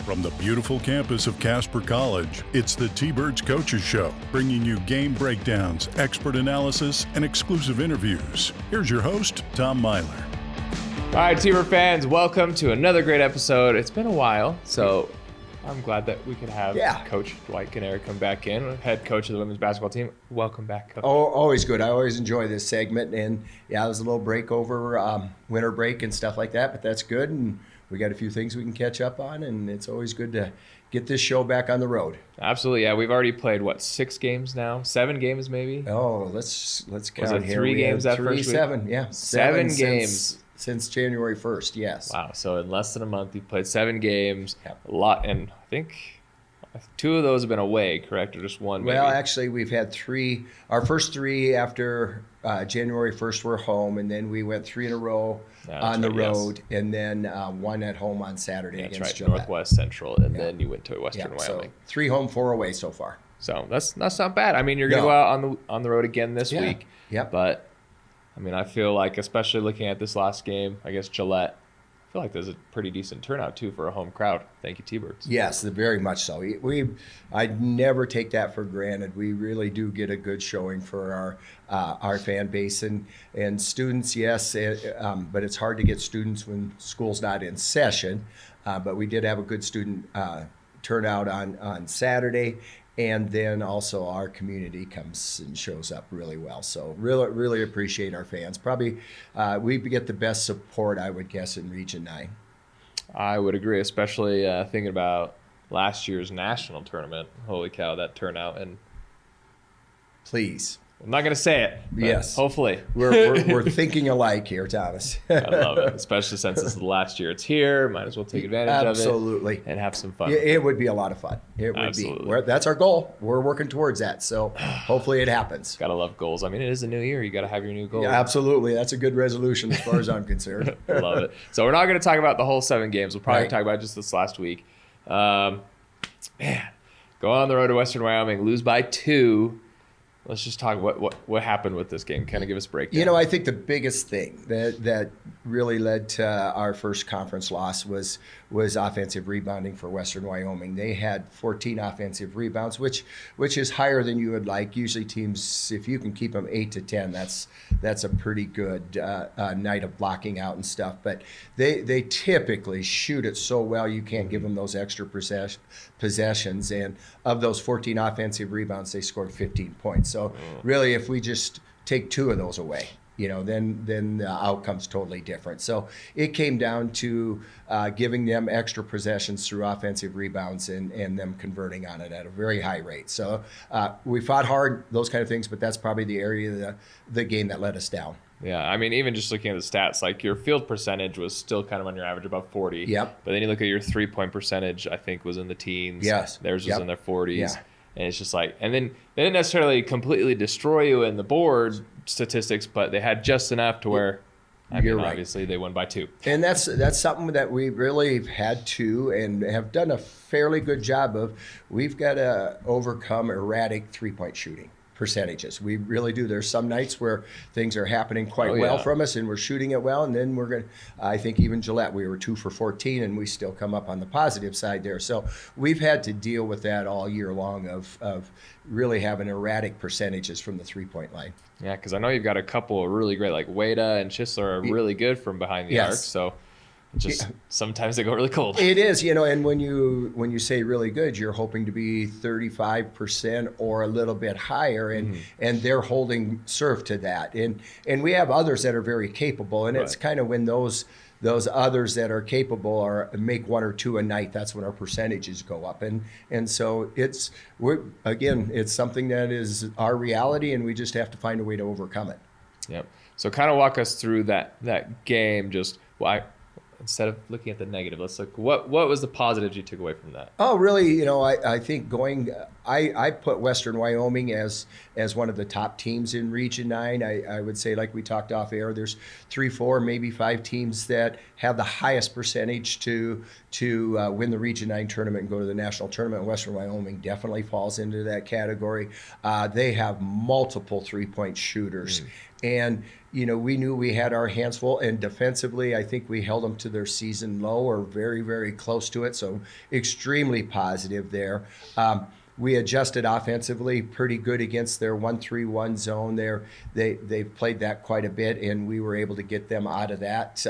From the beautiful campus of Casper College, it's the T-Birds Coaches Show, bringing you game breakdowns, expert analysis, and exclusive interviews. Here's your host, Tom Myler. All right, T-Bird fans, welcome to another great episode. It's been a while, so I'm glad that we could have Coach Dwight Canary come back in, head coach of the women's basketball team. Welcome back, Coach. Oh, always good. I always enjoy this segment, and yeah, it was a little break over winter break and stuff like that, but that's good, and we got a few things we can catch up on, and it's always good to get this show back on the road. Absolutely, yeah. We've already played, 6 games now? 7 games maybe? Oh, let's count Was it here. 3 games that three, first week? 7, yeah. 7 games. Since January 1st, yes. Wow, so in less than a month, you've played 7 games, Yep. a lot, and I think 2 of those have been away, correct, or just one maybe? Well, actually, we've had 3. Our first 3 after January 1st were home, and then we went 3 in a row on the road, and then 1 at home on Saturday against Gillette. Northwest Central, and then you went to Western Wyoming. So 3 home, 4 away so far. So that's not bad. I mean, you're going to go out on the road again this week. Yep. But I mean, I feel like, especially looking at this last game against Gillette, I feel like there's a pretty decent turnout too for a home crowd. Thank you, T-Birds. Yes, very much so. I'd never take that for granted. We really do get a good showing for our fan base and students. Yes, but it's hard to get students when school's not in session. But we did have a good student turnout on Saturday. And then also our community comes and shows up really well. So really appreciate our fans. Probably we get the best support, I would guess, in Region 9. I would agree, especially thinking about last year's national tournament. Holy cow, that turnout. And Please. I'm not going to say it. But yes. Hopefully. We're thinking alike here, Thomas. I love it, especially since this is the last year it's here. Might as well take advantage of it. Absolutely. And have some fun. Yeah, it would be a lot of fun. It would Absolutely. be. That's our goal. We're working towards that. So hopefully it happens. Gotta love goals. I mean, it is a new year. You got to have your new goals. Yeah, absolutely. That's a good resolution as far as I'm concerned. I love it. So we're not going to talk about the whole 7 games. We'll probably talk about just this last week. Man, go on the road to Western Wyoming, lose by 2. Let's just talk what happened with this game. Kind of give us a breakdown. You know, I think the biggest thing that really led to our first conference loss was offensive rebounding for Western Wyoming. They had 14 offensive rebounds, which is higher than you would like. Usually teams, if you can keep them 8 to 10, that's a pretty good night of blocking out and stuff. But they typically shoot it so well you can't give them those extra possessions. And of those 14 offensive rebounds, they scored 15 points. So really, if we just take 2 of those away, then the outcome's totally different. So it came down to giving them extra possessions through offensive rebounds and them converting on it at a very high rate. So we fought hard, those kind of things, but that's probably the area of the game that let us down. Yeah, I mean, even just looking at the stats, like your field percentage was still kind of on your average, about 40. Yep. But then you look at your 3-point percentage, I think was in the teens. Yes. Theirs was in their 40s. Yeah. And it's just like, and then they didn't necessarily completely destroy you in the board statistics, but they had just enough to where, You're right. Obviously they won by 2. And that's something that we really had to and have done a fairly good job of. We've got to overcome erratic 3-point shooting percentages. We really do. There's some nights where things are happening quite well from us and we're shooting it well, and then we're going to, I think even Gillette, we were 2 for 14 and we still come up on the positive side there. So we've had to deal with that all year long of really having erratic percentages from the 3-point line. Yeah, because I know you've got a couple of really great, like Wada and Chisler are really good from behind the arc. So just sometimes they go really cold. It is, and when you say really good, you're hoping to be 35% or a little bit higher, and they're holding serve to that. And we have others that are very capable, and it's kind of when those others that are capable make 1 or 2 a night, that's when our percentages go up. And so it's something that is our reality, and we just have to find a way to overcome it. Yep. So kind of walk us through that game. Just why. Instead of looking at the negative, let's look. What was the positives you took away from that? Oh, really? I think I put Western Wyoming as one of the top teams in Region 9. I would say, like we talked off air, there's 3, 4, maybe 5 teams that have the highest percentage to win the Region 9 tournament and go to the national tournament. Western Wyoming definitely falls into that category. They have multiple 3-point shooters. And, we knew we had our hands full. And defensively, I think we held them to their season low or very, very close to it. So extremely positive there. We adjusted offensively pretty good against their 1-3-1 zone there. They've played that quite a bit, and we were able to get them out of that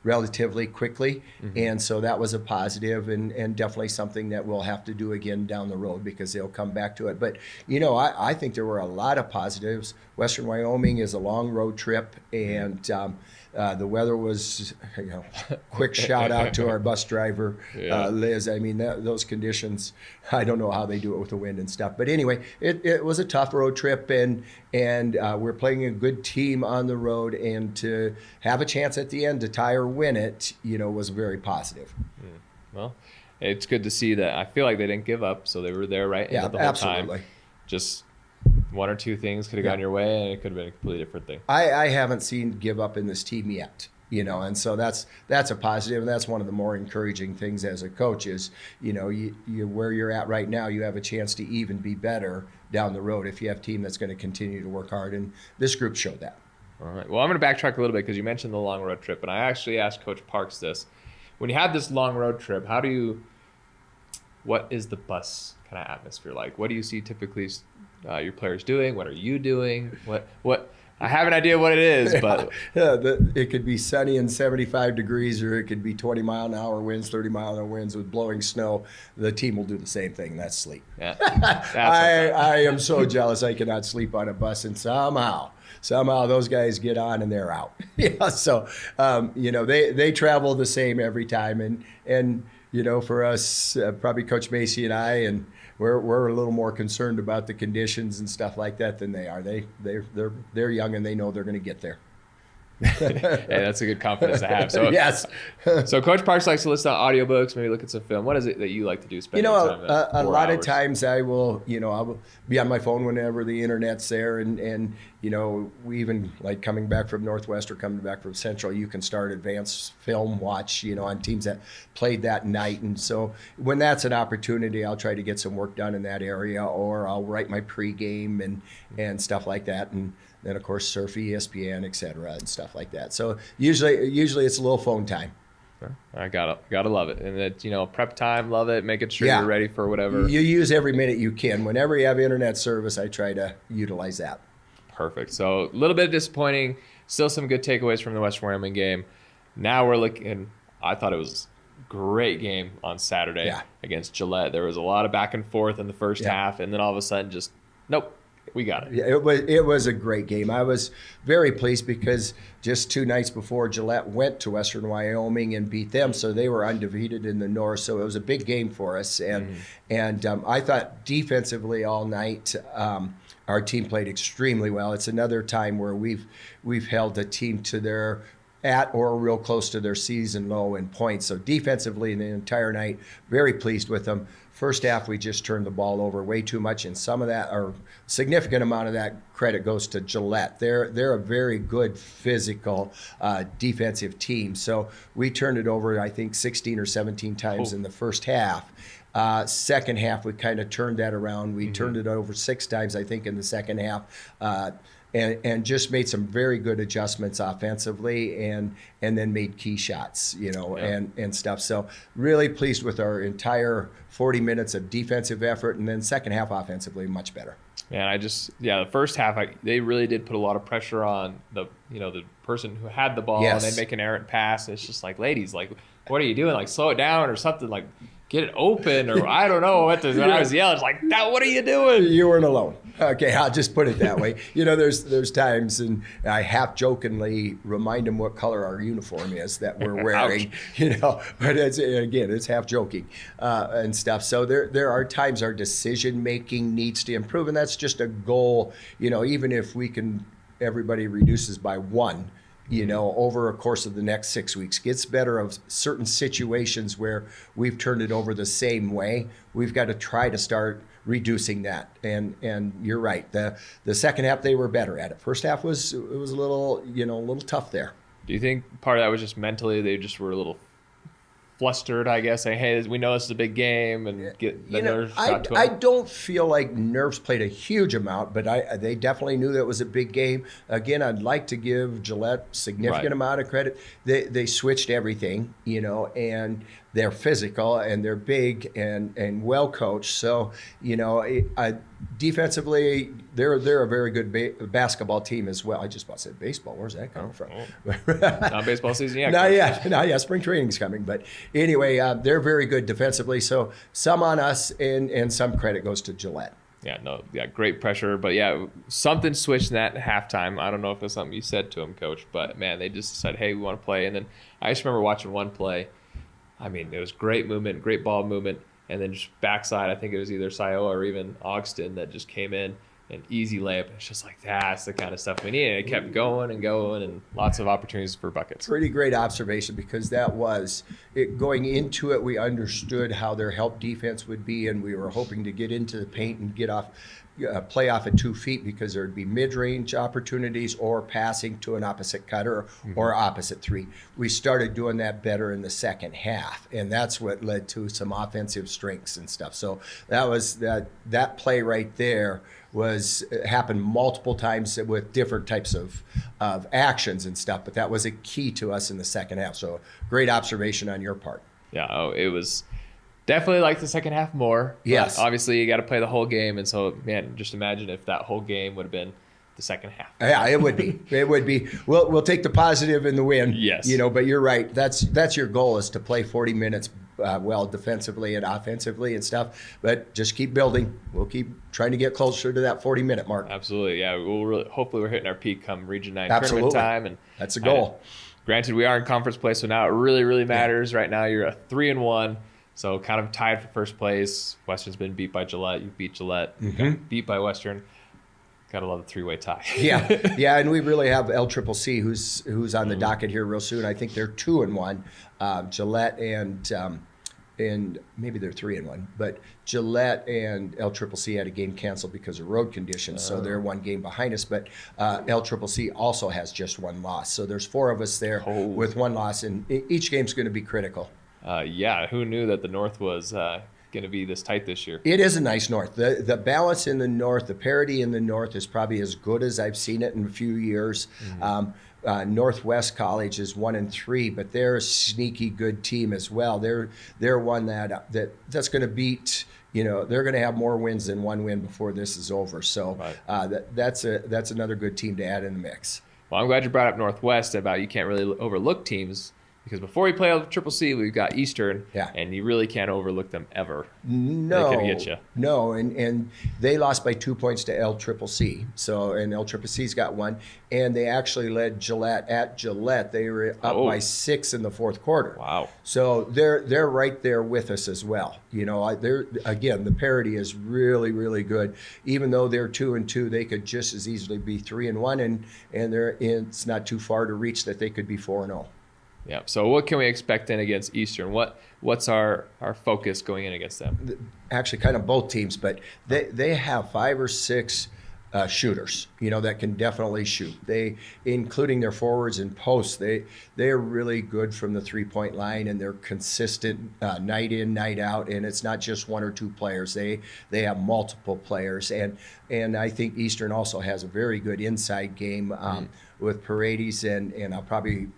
relatively quickly. Mm-hmm. And so that was a positive, and definitely something that we'll have to do again down the road because they'll come back to it. But, I think there were a lot of positives. Western Wyoming is a long road trip, and the weather was, quick shout out to our bus driver, Liz. I mean, those conditions, I don't know how they do it with the wind and stuff. But anyway, it was a tough road trip, and we're playing a good team on the road, and to have a chance at the end to tie or win it, was very positive. Well, it's good to see that. I feel like they didn't give up, so they were there right the whole absolutely. time. Just one or two things could have gone your way, and it could have been a completely different thing. I haven't seen give up in this team yet, and so that's a positive, and that's one of the more encouraging things as a coach is, you where you're at right now, you have a chance to even be better down the road if you have a team that's going to continue to work hard, and this group showed that. All right. Well, I'm going to backtrack a little bit because you mentioned the long road trip, and I actually asked Coach Parks this. When you have this long road trip, what is the bus kind of atmosphere like? What do you see typically your players doing? What are you doing? What? I have an idea what it is, but it could be sunny and 75 degrees, or it could be 20-mile-an-hour winds, 30-mile-an-hour winds with blowing snow. The team will do the same thing. That's sleep. Yeah, I am so jealous. I cannot sleep on a bus, and somehow those guys get on and they're out. So they travel the same every time, and for us, probably Coach Macy and I, and we're a little more concerned about the conditions and stuff like that than they are. They're young and they know they're going to get there. Hey, that's a good confidence to have. So yes. So Coach Parks likes to list out audiobooks, maybe look at some film. What is it that you like to do? Spend your time a lot of times I will be on my phone whenever the internet's there, and we even like coming back from Northwest or coming back from Central, you can start advanced film watch, on teams that played that night. And so when that's an opportunity, I'll try to get some work done in that area, or I'll write my pregame and stuff like that. And then, of course, surf, ESPN, et cetera, and stuff like that. So usually it's a little phone time. I gotta love it. And that, prep time, love it, making sure you're ready for whatever. You use every minute you can. Whenever you have internet service, I try to utilize that. Perfect. So a little bit disappointing. Still some good takeaways from the Western Wyoming game. Now we're looking, I thought it was a great game on Saturday against Gillette. There was a lot of back and forth in the first half, and then all of a sudden just, nope. We got it. Yeah, it was a great game. I was very pleased because just 2 nights before, Gillette went to Western Wyoming and beat them, so they were undefeated in the North. So it was a big game for us, and I thought defensively all night our team played extremely well. It's another time where we've held a team to their at or real close to their season low in points. So defensively the entire night, very pleased with them. First half, we just turned the ball over way too much, and some of that, or significant amount of that credit goes to Gillette. They're a very good physical defensive team. So we turned it over, I think, 16 or 17 times in the first half. Second half, we kind of turned that around. We turned it over 6 times, I think, in the second half. And just made some very good adjustments offensively, and then made key shots, and stuff. So really pleased with our entire 40 minutes of defensive effort, and then second half offensively much better. Man, the first half, they really did put a lot of pressure on the person who had the ball, and they make an errant pass. It's just like, ladies, like, what are you doing? Like, slow it down or something. Like, get it open, or I don't know what when I was yelling. It's like, what are you doing? You weren't alone. Okay, I'll just put it that way. There's times, and I half jokingly remind them what color our uniform is that we're wearing. But it's half joking and stuff. So there are times our decision making needs to improve, and that's just a goal. Even if everybody reduces by 1. Over a course of the next 6 weeks, gets better of certain situations where we've turned it over the same way. We've got to try to start reducing that. And you're right. The second half, they were better at it. First half was a little tough there. Do you think part of that was just mentally they just were a little flustered, I guess, saying, hey, we know this is a big game, and get the nerves got to them? I don't feel like nerves played a huge amount, but they definitely knew that it was a big game. Again, I'd like to give Gillette significant amount of credit. They switched everything, and they're physical and they're big and well coached. So, defensively, they're a very good basketball team as well. I just about said baseball. Where's that coming from? Not baseball season yet. Not yet. Spring training's coming. But anyway, they're very good defensively. So some on us and some credit goes to Gillette. Great pressure. But something switched in that halftime. I don't know if it's something you said to him, Coach, but man, they just said, hey, we want to play. And then I just remember watching one play. I mean, it was great movement, great ball movement. And then just backside, I think it was either Siowa or even Ogston that just came in, an easy layup. It's just like, that's the kind of stuff we need. And it kept going and going, and lots of opportunities for buckets. Pretty great observation, because that was it. Going into it, we understood how their help defense would be, and we were hoping to get into the paint and get off, play off at 2 feet, because there'd be mid-range opportunities or passing to an opposite cutter or opposite three. We started doing that better in the second half, and that's what led to some offensive strengths and stuff. So that was that play right there happened multiple times with different types of actions and stuff, but that was a key to us in the second half. So great observation on your part. It was definitely like the second half more. Yes. Obviously, you got to play the whole game, and so, man, just imagine if that whole game would have been the second half. Yeah, it would be. It would be. We'll take the positive in the win. Yes. But you're right. That's your goal, is to play 40 minutes well defensively and offensively and stuff. But just keep building. We'll keep trying to get closer to that 40-minute mark. Absolutely. Yeah. Hopefully we're hitting our peak come Region 9 Absolutely. tournament time. And that's a goal. Granted, we are in conference play, so now it really, really matters. Right now you're a 3-1. So kind of tied for first place. Western's been beat by Gillette. You beat Gillette. Beat by Western. Gotta love the three-way tie. yeah, and we really have LCCC who's on the docket here real soon. I think they're 2-1. Gillette and maybe they're 3-1, but Gillette and LCCC had a game canceled because of road conditions, so they're one game behind us. But LCCC also has just one loss, so there's 4 of us there with one loss, and each game's going to be critical. Who knew that the North was going to be this tight this year? It is a nice North. The balance in the North, the parity in the North is probably as good as I've seen it in a few years. Northwest College is 1-3, but they're a sneaky good team as well. They're one that's going to beat. They're going to have more wins than one win before this is over. So that's another good team to add in the mix. Well, I'm glad you brought up Northwest about you can't really overlook teams. Because before we play LCCC, we've got Eastern, and you really can't overlook them ever. No, they can get you. No, and they lost by 2 points to LCCC. So, and LCCC's got one, and they actually led Gillette at Gillette. They were up by 6 in the fourth quarter. Wow! So they're right there with us as well. Again, the parity is really, really good. Even though they're 2-2, they could just as easily be 3-1, and it's not too far to reach that they could be 4-0. Yeah. So what can we expect then against Eastern? What's our focus going in against them? Actually, kind of both teams, but they have 5 or 6 shooters, that can definitely shoot. Including their forwards and posts, they're really good from the 3-point line, and they're consistent night in, night out. And it's not just 1 or 2 players. They have multiple players, and I think Eastern also has a very good inside game with Paredes and I'll probably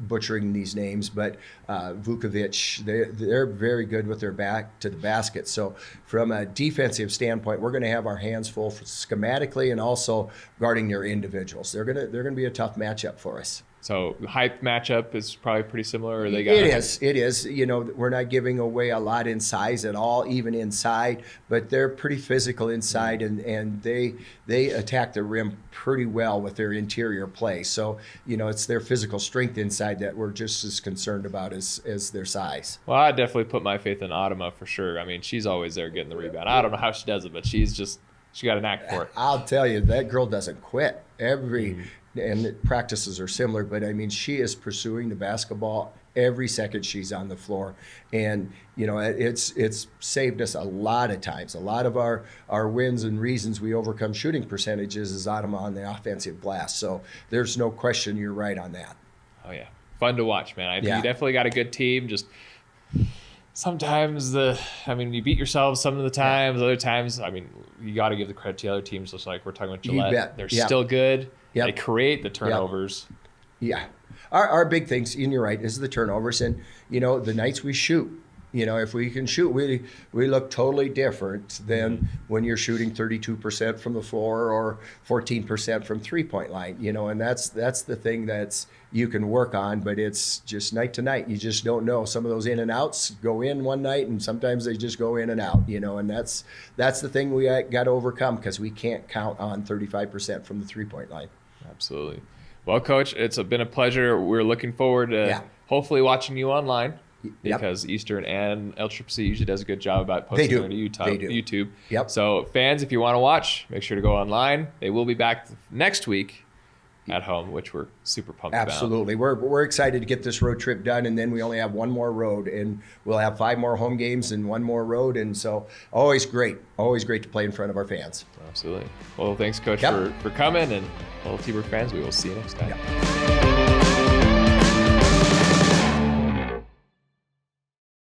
butchering these names, but Vukovic, they're very good with their back to the basket. So from a defensive standpoint, we're going to have our hands full schematically and also guarding their individuals. They're going to be a tough matchup for us. So height matchup is probably pretty similar. Or It is. We're not giving away a lot in size at all, even inside, but they're pretty physical inside, and they attack the rim pretty well with their interior play. So, it's their physical strength inside that we're just as concerned about as their size. Well, I definitely put my faith in Adama for sure. I mean, she's always there getting the rebound. I don't know how she does it, but she got a knack for it. I'll tell you, that girl doesn't quit. And the practices are similar, but I mean, she is pursuing the basketball every second she's on the floor. And, it's saved us a lot of times. A lot of our wins and reasons we overcome shooting percentages is Adama on the offensive glass. So there's no question you're right on that. Oh, yeah. Fun to watch, man. You definitely got a good team. Just sometimes you beat yourselves some of the times. Other times, you got to give the credit to the other teams. Just like we're talking about Gillette, You bet. they're still good. Yep. They create the turnovers. Yeah. Our big things, and you're right, is the turnovers. And, the nights we shoot, if we can shoot, we look totally different than when you're shooting 32% from the floor or 14% from three-point line, and that's the thing that's you can work on, but it's just night to night. You just don't know. Some of those in and outs go in one night, and sometimes they just go in and out, and that's the thing we got to overcome, because we can't count on 35% from the three-point line. Absolutely. Well, Coach, it's been a pleasure. We're looking forward to hopefully watching you online, because Eastern and LCCC usually does a good job about posting on YouTube. Yep. So fans, if you want to watch, make sure to go online. They will be back next week at home, which we're super pumped about. Absolutely. We're excited to get this road trip done, and then we only have one more road, and we'll have 5 more home games and 1 more road, and so always great to play in front of our fans. Absolutely. Well, thanks, Coach, for coming, and all T-Bird fans, we will see you next time. Yep.